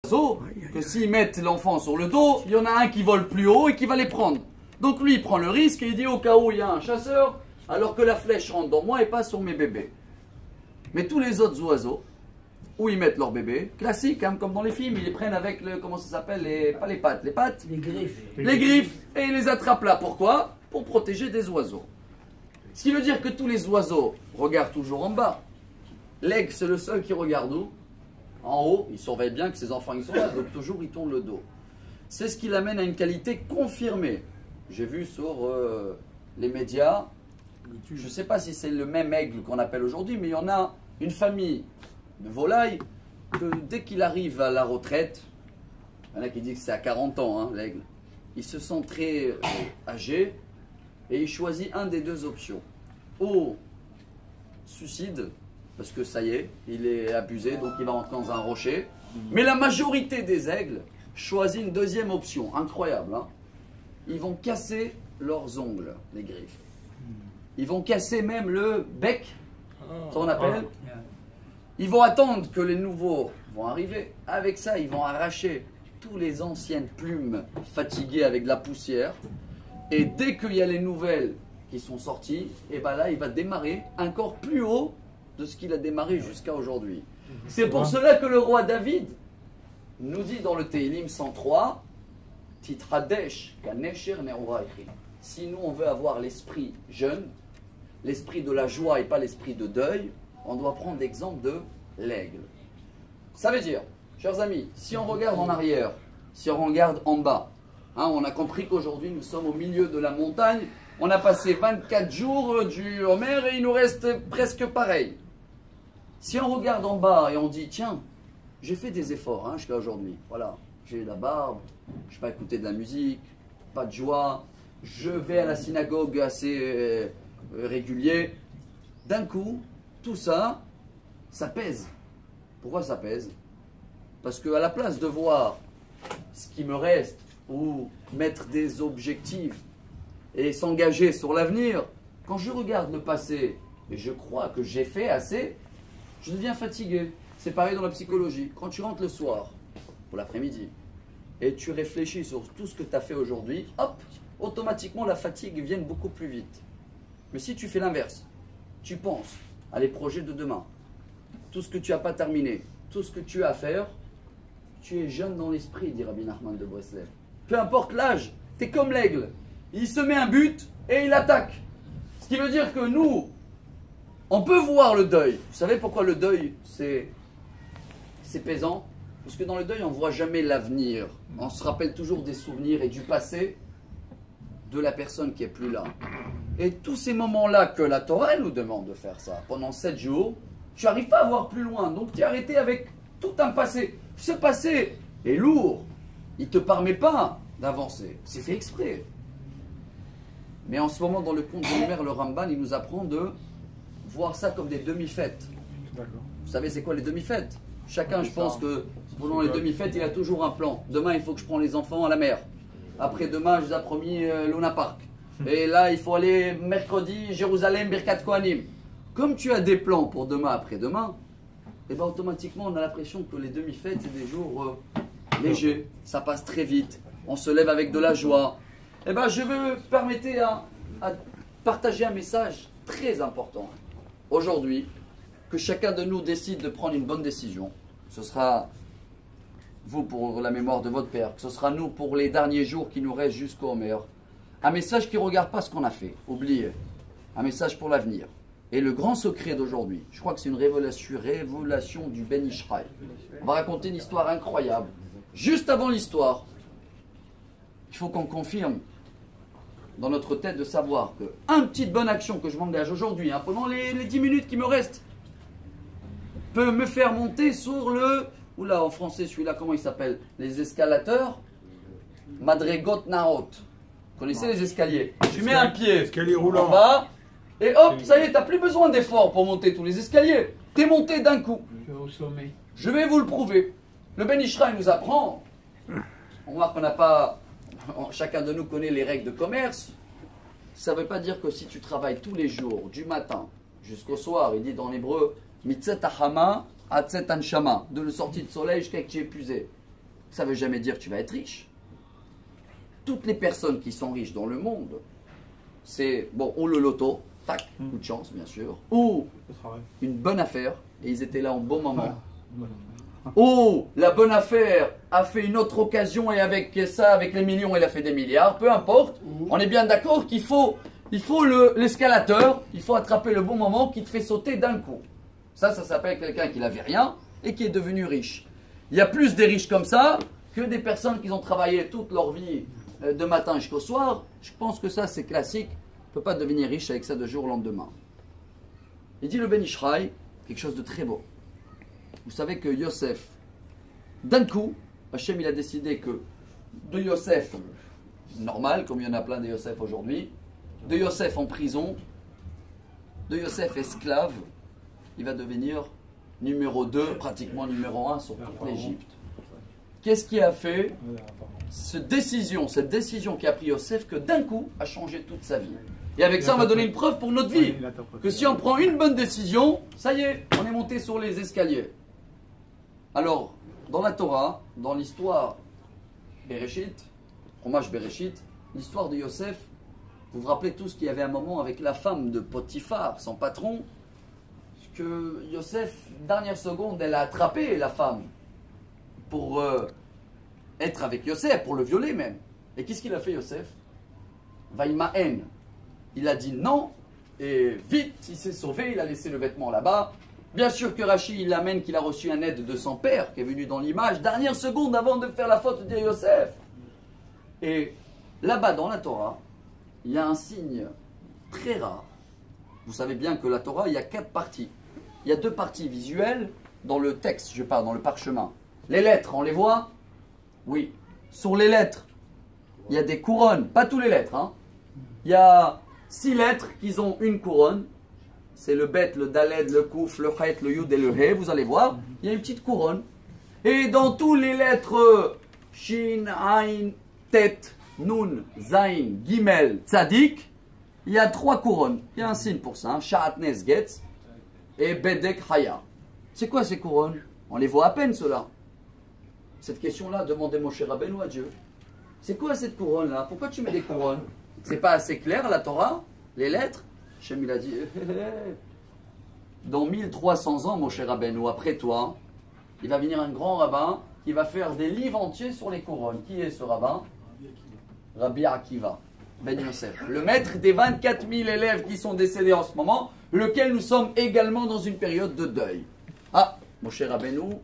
oiseaux que s'ils mettent l'enfant sur le dos, il y en a un qui vole plus haut et qui va les prendre. Donc lui, il prend le risque et il dit au cas où il y a un chasseur, alors que la flèche rentre dans moi et pas sur mes bébés. Mais tous les autres oiseaux, où ils mettent leur bébé, classique, hein, comme dans les films, ils les prennent avec le, comment ça s'appelle, pas les pattes, Les griffes. les griffes, et ils les attrapent là. Pourquoi? Pour protéger des oiseaux. Ce qui veut dire que tous les oiseaux regardent toujours en bas. L'aigle, c'est le seul qui regarde où? En haut, il surveille bien que ses enfants ils sont là, donc toujours il tourne le dos. C'est ce qui l'amène à une qualité confirmée. J'ai vu sur les médias, je ne sais pas si c'est le même aigle qu'on appelle aujourd'hui, mais il y en a une famille de volailles que dès qu'il arrive à la retraite, il y en a qui disent que c'est à 40 ans, hein, l'aigle, il se sent très âgé et il choisit un des deux options. Ou suicide, parce que ça y est, il est abusé, donc il va entrer dans un rocher. Mais la majorité des aigles choisit une deuxième option, incroyable. Hein. Ils vont casser leurs ongles, les griffes. Ils vont casser même le bec, ça on appelle. Ils vont attendre que les nouveaux vont arriver. Avec ça, ils vont arracher toutes les anciennes plumes fatiguées avec de la poussière. Et dès qu'il y a les nouvelles qui sont sorties, et ben là, il va démarrer encore plus haut de ce qu'il a démarré jusqu'à aujourd'hui. C'est pour cela que le roi David nous dit dans le Tehillim 103, Titradesh kanesher ne'ura écrit. Si nous on veut avoir l'esprit jeune, l'esprit de la joie et pas l'esprit de deuil, on doit prendre l'exemple de l'aigle. Ça veut dire, chers amis, si on regarde en arrière, si on regarde en bas, hein, on a compris qu'aujourd'hui nous sommes au milieu de la montagne, on a passé 24 jours du Homer et il nous reste presque pareil. Si on regarde en bas et on dit, tiens, j'ai fait des efforts hein, jusqu'à aujourd'hui, voilà, j'ai la barbe, je ne vais pas écouter de la musique, pas de joie, je vais à la synagogue assez régulier, d'un coup, tout ça, ça pèse. Pourquoi ça pèse? Parce qu'à la place de voir ce qui me reste ou mettre des objectifs et s'engager sur l'avenir, quand je regarde le passé et je crois que j'ai fait assez, je deviens fatigué. C'est pareil dans la psychologie. Quand tu rentres le soir, ou l'après-midi, et tu réfléchis sur tout ce que tu as fait aujourd'hui, hop, automatiquement la fatigue vient beaucoup plus vite. Mais si tu fais l'inverse, tu penses à les projets de demain, tout ce que tu n'as pas terminé, tout ce que tu as à faire, tu es jeune dans l'esprit, dit Rabbi Nachman de Breslev. Peu importe l'âge, tu es comme l'aigle. Il se met un but et il attaque. Ce qui veut dire que nous, on peut voir le deuil. Vous savez pourquoi le deuil, c'est pesant? Parce que dans le deuil, on ne voit jamais l'avenir. On se rappelle toujours des souvenirs et du passé de la personne qui n'est plus là. Et tous ces moments-là que la Torah nous demande de faire ça, pendant 7 jours, tu n'arrives pas à voir plus loin. Donc tu es arrêté avec tout un passé. Ce passé est lourd. Il ne te permet pas d'avancer. C'est fait exprès. Mais en ce moment, dans le conte de l'Homer, le Ramban, il nous apprend de voir ça comme des demi-fêtes. Vous savez, c'est quoi les demi-fêtes? Chacun, je pense que pendant les demi-fêtes, il a toujours un plan. Demain, il faut que je prenne les enfants à la mer. Après-demain, je vous ai promis Luna Park. Et là, il faut aller mercredi, Jérusalem, Birkat Kohanim. Comme tu as des plans pour demain, après-demain, et ben automatiquement, on a l'impression que les demi-fêtes, c'est des jours légers. Ça passe très vite. On se lève avec de la joie. Et ben, je veux permettre à partager un message très important. Aujourd'hui, que chacun de nous décide de prendre une bonne décision. Ce sera vous pour la mémoire de votre père, que ce sera nous pour les derniers jours qui nous restent jusqu'au Homer. Un message qui ne regarde pas ce qu'on a fait, oubliez. Un message pour l'avenir. Et le grand secret d'aujourd'hui, je crois que c'est une révélation du Ben Ishraï. On va raconter une histoire incroyable. Juste avant l'histoire, il faut qu'on confirme dans notre tête de savoir que une petite bonne action que je m'engage aujourd'hui, hein, pendant les 10 minutes qui me restent, peut me faire monter sur le... Oula, en français, celui-là, comment il s'appelle? Les escalateurs Madregot Naot. Vous connaissez les escaliers? Tu mets un pied en bas, et hop, ça y est, tu n'as plus besoin d'efforts pour monter tous les escaliers. Tu es monté d'un coup. Au sommet. Je vais vous le prouver. Le Ben Ishraï nous apprend, on voit qu'on n'a pas... Chacun de nous connaît les règles de commerce. Ça ne veut pas dire que si tu travailles tous les jours, du matin jusqu'au soir, il dit dans l'hébreu, Mitzet Ahama, Atzet Anshama, de la sortie de soleil jusqu'à que tu es épuisé. ça ne veut jamais dire que tu vas être riche. Toutes les personnes qui sont riches dans le monde, c'est, bon, ou le loto, tac, coup de chance, bien sûr, ou une bonne affaire, et ils étaient là en bon moment. Ou la bonne affaire a fait une autre occasion, et avec ça, avec les millions, il a fait des milliards, peu importe. On est bien d'accord qu'il faut l'escalateur, il faut attraper le bon moment qui te fait sauter d'un coup. Ça s'appelle quelqu'un qui n'avait rien et qui est devenu riche. Il y a plus des riches comme ça que des personnes qui ont travaillé toute leur vie de matin jusqu'au soir. Je pense que ça, c'est classique. On ne peut pas devenir riche avec ça de jour au lendemain. Il dit le Ben Ishraï, quelque chose de très beau. Vous savez que Yosef, d'un coup, Hachem il a décidé que de Yosef, normal, comme il y en a plein de Yosef aujourd'hui, de Yosef en prison, de Yosef esclave, il va devenir numéro 2, pratiquement numéro 1 sur toute l'Égypte. Qu'est-ce qui a fait cette décision qui a pris Yosef, que d'un coup a changé toute sa vie? Et avec ça, on va donner une preuve pour notre vie. Que si on prend une bonne décision, ça y est, on est monté sur les escaliers. Alors, dans la Torah, dans l'histoire Bereshit, Chumash Bereshit, l'histoire de Yosef, vous vous rappelez tous qu'il y avait un moment avec la femme de Potiphar, son patron, que Yosef, dernière seconde, elle a attrapé la femme pour être avec Yosef, pour le violer même. Et qu'est-ce qu'il a fait Yosef? Vaïmaen. Il a dit non, et vite, il s'est sauvé, il a laissé le vêtement là-bas. Bien sûr que Rachi, il amène qu'il a reçu un aide de son père, qui est venu dans l'image, dernière seconde avant de faire la faute de Yosef. Et là-bas, dans la Torah, il y a un signe très rare. Vous savez bien que la Torah, il y a 4 parties. Il y a 2 parties visuelles dans le texte, je parle, dans le parchemin. Les lettres, on les voit? Oui. Sur les lettres, il y a des couronnes. Pas toutes les lettres, hein. Il y a 6 lettres qui ont une couronne. C'est le Bet, le Daled, le Kouf, le Chet, le Yud et le He. Vous allez voir, il y a une petite couronne. Et dans toutes les lettres Shin, Ain, Tet, Nun, Zain, Gimel, Tzadik, il y a 3 couronnes. Il y a un signe pour ça. Sha'atnes Getz et Bedek Haya. C'est quoi ces couronnes? On les voit à peine, ceux-là. Cette question-là, demandez Moshe Rabbeinu à Dieu. C'est quoi cette couronne-là? Pourquoi tu mets des couronnes? C'est pas assez clair, la Torah? Les lettres? Hachem, il a dit, dans 1300 ans, Moshe Rabbeinu, après toi, il va venir un grand rabbin qui va faire des livres entiers sur les couronnes. Qui est ce rabbin? Rabbi Akiva Ben Yosef, le maître des 24 000 élèves qui sont décédés en ce moment, lequel nous sommes également dans une période de deuil. Ah, Moshe Rabbeinu,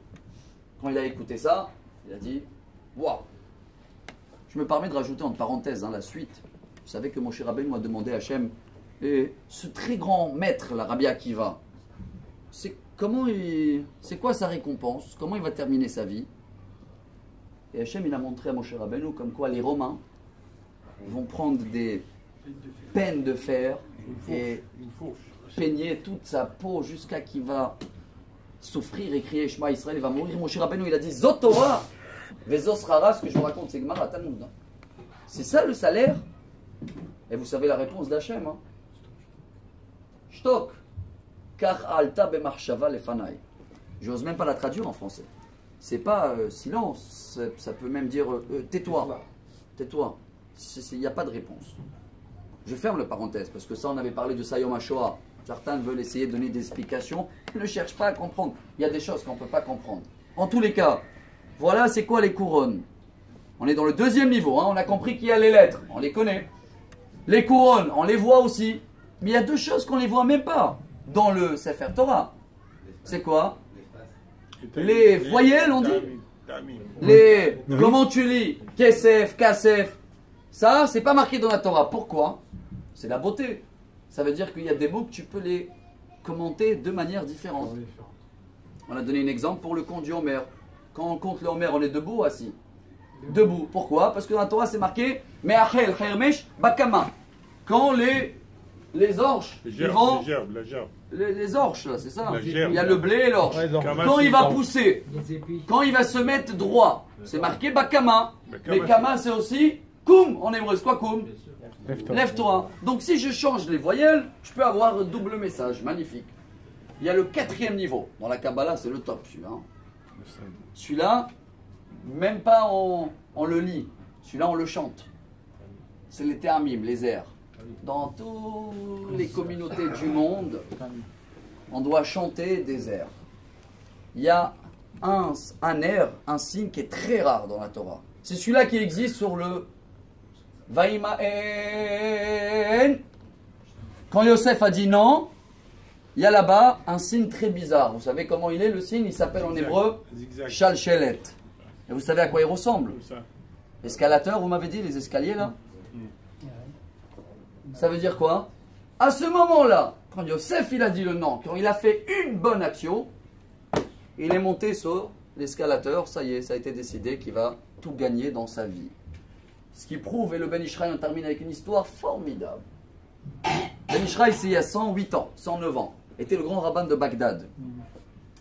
quand il a écouté ça, il a dit, waouh. Je me permets de rajouter en parenthèse la suite. Vous savez que Moshe Rabbeinu a demandé à Hachem, et ce très grand maître, la Rabbi Akiva, c'est quoi sa récompense? Comment il va terminer sa vie? Et Hachem, il a montré à Moshe Rabbeinu comme quoi les Romains vont prendre des peines de fer et peigner toute sa peau jusqu'à qu'il va souffrir et crier Shema Israël, il va mourir. Moshe Rabbeinu, il a dit Zotora, Vezosrara, ce que je vous raconte, c'est Gemara Talmud. C'est ça le salaire? Et vous savez la réponse d'Hachem. Hein? Shtok, kach alta bemarshava lefanai. Je n'ose même pas la traduire en français. C'est pas silence, ça peut même dire tais-toi. Tais-toi. Il n'y a pas de réponse. Je ferme la parenthèse parce que ça, on avait parlé de Sayom HaShoah. Certains veulent essayer de donner des explications. Ils ne cherchent pas à comprendre. Il y a des choses qu'on ne peut pas comprendre. En tous les cas, voilà c'est quoi les couronnes. On est dans le 2e niveau. Hein. On a compris qu'il y a les lettres. On les connaît. Les couronnes, on les voit aussi. Mais il y a 2 choses qu'on ne les voit même pas dans le Sefer Torah. C'est quoi? Les voyelles, on dit? Les, comment tu lis? Kesef, Kasef. Ça, c'est pas marqué dans la Torah. Pourquoi? C'est la beauté. Ça veut dire qu'il y a des mots que tu peux les commenter de manière différente. On a donné un exemple pour le compte du Homer. Quand on compte le Homer, on est debout ou assis? Debout. Pourquoi? Parce que dans la Torah, c'est marqué Me'achel, Hermesh, Bakama. Quand les orches, les orches, là, c'est ça. Il y a le blé et l'orche. Quand il va pousser, quand il va se mettre droit, c'est marqué Bakama. Mais Kama, c'est aussi Koum en hébreu. C'est quoi Koum? Lève-toi. Donc si je change les voyelles, je peux avoir un double message. Magnifique. Il y a le 4e niveau. Dans la Kabbalah, c'est le top, celui-là. Celui-là, Même pas on le lit. Celui-là, on le chante. C'est les théamim, les airs. Dans toutes les communautés du monde, on doit chanter des airs. Il y a un air, un signe qui est très rare dans la Torah. C'est celui-là qui existe sur le Vaïmaen. Quand Yosef a dit non, il y a là-bas un signe très bizarre. Vous savez comment il est le signe? Il s'appelle en hébreu Shalchelet. Et vous savez à quoi il ressemble? Escalateur, vous m'avez dit, les escaliers là? Ça veut dire quoi? À ce moment-là, quand Yosef il a dit le non, quand il a fait une bonne action, il est monté sur l'escalateur, ça y est, ça a été décidé qu'il va tout gagner dans sa vie. Ce qui prouve, et le Ben Ishraï, on termine avec une histoire formidable. Ben Ishraï, c'est il y a 108 ans, 109 ans, était le grand rabbin de Bagdad.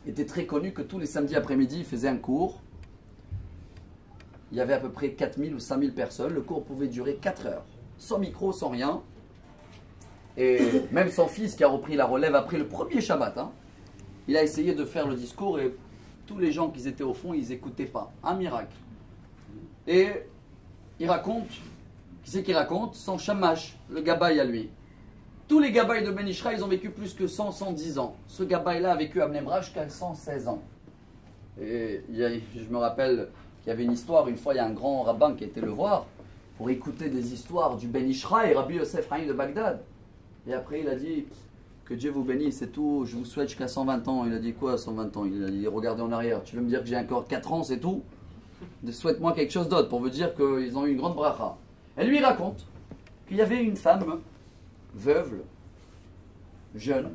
Il était très connu que tous les samedis après-midi, il faisait un cours. Il y avait à peu près 4000 ou 5000 personnes. Le cours pouvait durer 4 heures, sans micro, sans rien. Et même son fils qui a repris la relève après le premier Shabbat, il a essayé de faire le discours et tous les gens qui étaient au fond, ils n'écoutaient pas. Un miracle. Et il raconte, qui c'est qui raconte? Son Shamash, le Gabaï à lui. Tous les Gabaïs de Ben Ishraï, ils ont vécu plus que 100, 110 ans. Ce Gabaï-là a vécu à Bnei jusqu'à 116 ans. Et je me rappelle qu'il y avait une histoire, une fois il y a un grand rabbin qui était le voir pour écouter des histoires du Ben Ishraï, Rabbi Yosef Haïm de Bagdad. Et après il a dit que Dieu vous bénisse, c'est tout, je vous souhaite jusqu'à 120 ans. Il a dit quoi 120 ans? Il a dit regardez en arrière, tu veux me dire que j'ai encore 4 ans, c'est tout? Souhaite-moi quelque chose d'autre pour vous dire qu'ils ont eu une grande bracha. Elle lui raconte qu'il y avait une femme veuve, jeune,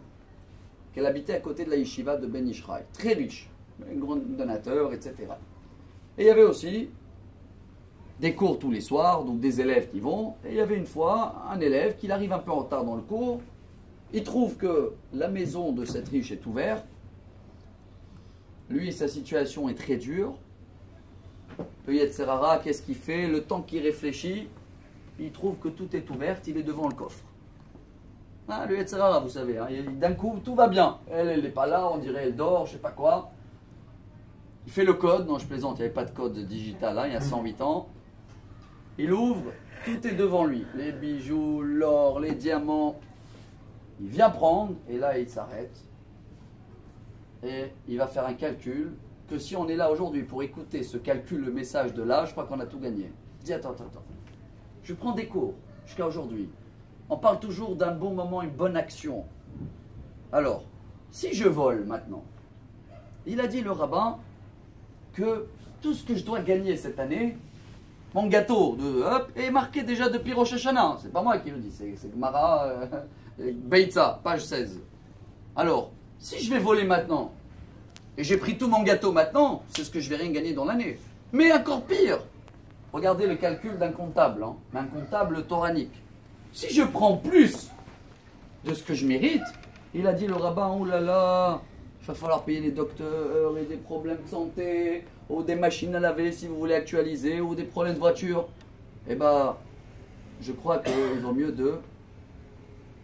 qu'elle habitait à côté de la yeshiva de Ben Ishraï, très riche, un grand donateur, etc. Et il y avait aussi des cours tous les soirs, donc des élèves qui vont, et il y avait une fois un élève qui arrive un peu en retard dans le cours, il trouve que la maison de cette riche est ouverte, lui sa situation est très dure, le Yetzer Hara, qu'est-ce qu'il fait? Le temps qu'il réfléchit, il trouve que tout est ouvert, il est devant le coffre. Le Yetzer Hara, vous savez, d'un coup tout va bien, elle n'est pas là, on dirait elle dort, je sais pas quoi. Il fait le code, non je plaisante, il n'y avait pas de code digital, il y a 108 ans. Il ouvre, tout est devant lui, les bijoux, l'or, les diamants. Il vient prendre, et là il s'arrête. Et il va faire un calcul, que si on est là aujourd'hui pour écouter ce calcul, le message de là, je crois qu'on a tout gagné. Il dit attends. Je prends des cours jusqu'à aujourd'hui. On parle toujours d'un bon moment, une bonne action. Alors, si je vole maintenant, il a dit le rabbin que tout ce que je dois gagner cette année, mon gâteau est marqué déjà depuis Rosh Hashanah. C'est pas moi qui le dis, c'est Gemara Beitza, page 16. Alors, si je vais voler maintenant, et j'ai pris tout mon gâteau maintenant, c'est ce que je vais rien gagner dans l'année. Mais encore pire, regardez le calcul d'un comptable, un comptable toranique. Si je prends plus de ce que je mérite, il a dit le rabbin, oh là là, il va falloir payer les docteurs et des problèmes de santé, ou des machines à laver si vous voulez actualiser, ou des problèmes de voiture. Eh bien, je crois qu'il vaut mieux de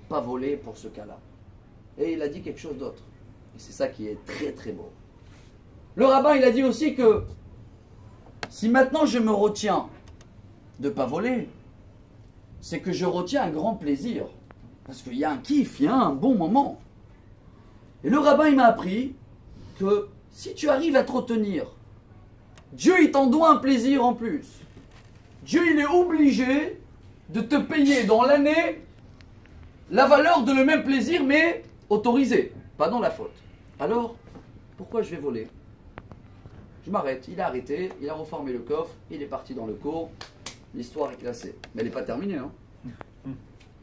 pas voler pour ce cas-là. Et il a dit quelque chose d'autre. Et c'est ça qui est très très beau. Le rabbin, il a dit aussi que si maintenant je me retiens de ne pas voler, c'est que je retiens un grand plaisir. Parce qu'il y a un kiff, il y a un bon moment. Et le rabbin, il m'a appris que si tu arrives à te retenir, Dieu, il t'en doit un plaisir en plus. Dieu, il est obligé de te payer dans l'année la valeur de le même plaisir, mais autorisé, pas dans la faute. Alors, pourquoi je vais voler? Je m'arrête, il a arrêté, il a reformé le coffre, il est parti dans le cours, l'histoire est classée. Mais elle n'est pas terminée.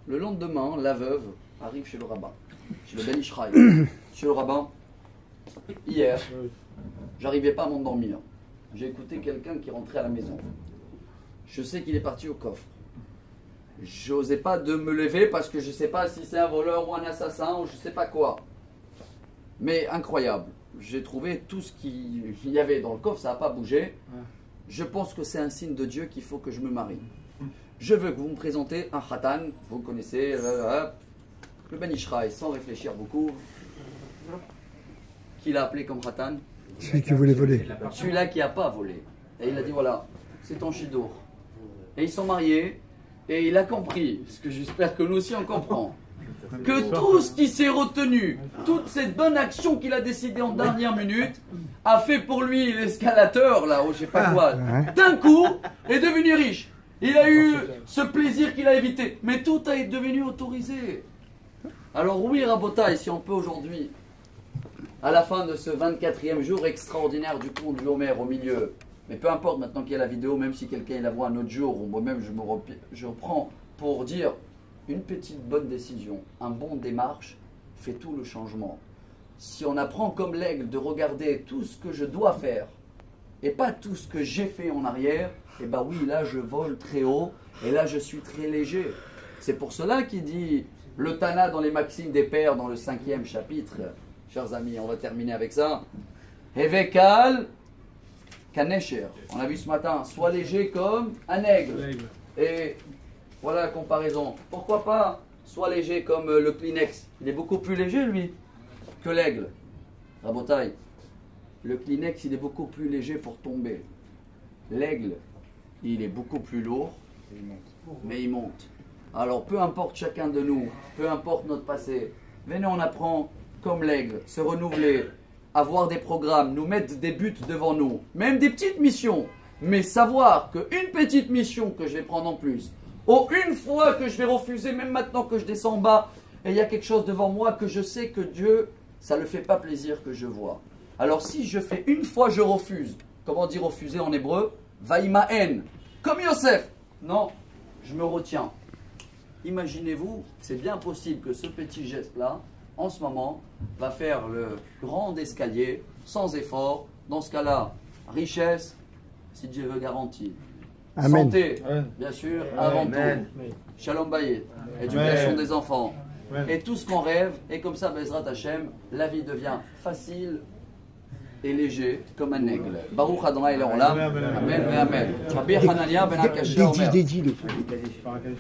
Le lendemain, la veuve arrive chez le rabbin, chez le Ben Ishraï. Chez le rabbin, hier, j'arrivais pas à m'endormir. J'ai écouté quelqu'un qui rentrait à la maison. Je sais qu'il est parti au coffre. J'osais pas de me lever parce que je ne sais pas si c'est un voleur ou un assassin ou je ne sais pas quoi. Mais incroyable. J'ai trouvé tout ce qu'il y avait dans le coffre, ça n'a pas bougé. Je pense que c'est un signe de Dieu qu'il faut que je me marie. Je veux que vous me présentez un khatan, vous connaissez, le Ben Ishraï, sans réfléchir beaucoup. Qui l'a appelé comme khatan? Celui qui voulait voler. Celui-là qui n'a pas volé. Et il a dit voilà, c'est ton chidour. Et ils sont mariés. Et il a compris, ce que j'espère que nous aussi on comprend, que tout ce qui s'est retenu, toute cette bonne action qu'il a décidé en dernière minute, a fait pour lui l'escalateur, là, ou je sais pas quoi, d'un coup, est devenu riche. Il a eu ce plaisir qu'il a évité, mais tout a devenu autorisé. Alors oui, Rabotai, si on peut aujourd'hui, à la fin de ce 24e jour extraordinaire du conte du Homer au milieu, mais peu importe maintenant qu'il y a la vidéo, même si quelqu'un la voit un autre jour, ou moi-même je reprends pour dire une petite bonne décision, un bon démarche fait tout le changement. Si on apprend comme l'aigle de regarder tout ce que je dois faire et pas tout ce que j'ai fait en arrière, et bien oui, là je vole très haut et là je suis très léger. C'est pour cela qu'il dit le Tana dans les Maximes des Pères dans le 5e chapitre. Chers amis, on va terminer avec ça. Hevekal Kanesher. On a vu ce matin, sois léger comme un aigle. Et voilà la comparaison. Pourquoi pas sois léger comme le Kleenex. Il est beaucoup plus léger lui que l'aigle. Rabotai, le Kleenex il est beaucoup plus léger pour tomber. L'aigle, il est beaucoup plus lourd, mais il monte. Alors peu importe chacun de nous, peu importe notre passé, venez on apprend comme l'aigle, se renouveler, avoir des programmes, nous mettre des buts devant nous, même des petites missions, mais savoir qu'une petite mission que je vais prendre en plus, ou une fois que je vais refuser, même maintenant que je descends en bas, et il y a quelque chose devant moi que je sais que Dieu, ça ne le fait pas plaisir que je vois. Alors si je fais une fois, je refuse. Comment dire refuser en hébreu? Vaïmaen. Comme Yosef. Non, je me retiens. Imaginez-vous, c'est bien possible que ce petit geste-là, en ce moment, va faire le grand escalier, sans effort. Dans ce cas-là, richesse, si Dieu veut garantie. Amen. Santé, bien sûr, avant tout. Shalom Bayit, éducation des enfants. Et tout ce qu'on rêve, et comme ça, Bezrat Hashem, la vie devient facile et léger comme un aigle. Baruch Adonai Leolam. Amen et Amen. Rabbi Hanania ben Akashi Omer. Dédie le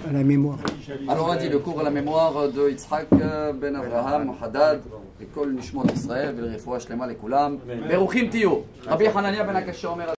à la mémoire. Alors on a dit le cours à la mémoire de Yitzhak ben Avraham Haddad, l'école Nishmot Israël, et le refoua shlema lekulam. Beruchim tiyu. Rabbi Hanania ben Akashi Omer.